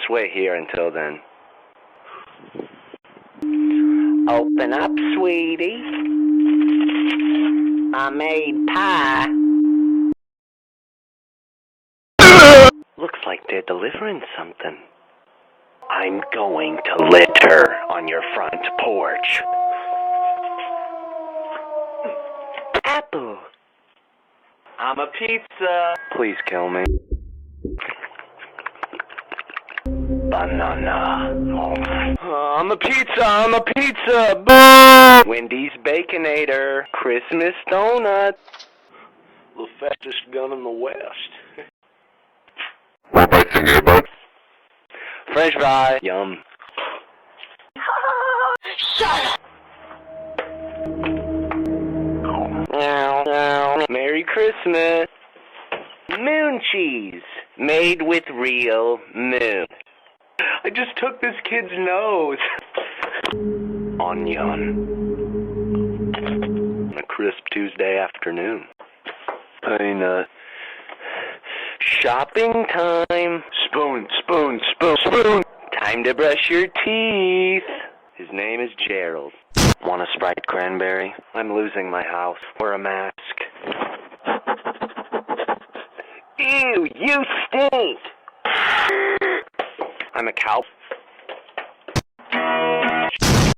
just wait here until then. Open up, sweetie. I made pie. Looks like they're delivering something. I'm going to litter on your front porch. Apple. I'm a pizza. Please kill me. Banana. I'm a pizza. Boo! Wendy's Baconator. Christmas donut. The fastest gun in the West. French fry. Yum. Shut up! Merry Christmas. Moon cheese. Made with real moon. I just took this kid's nose. Onion. On a crisp Tuesday afternoon. Peanut. Shopping time. Spoon. Time to brush your teeth. His name is Gerald. Want a Sprite cranberry? I'm losing my house. Wear a mask. Ew, you stink! I'm a cow.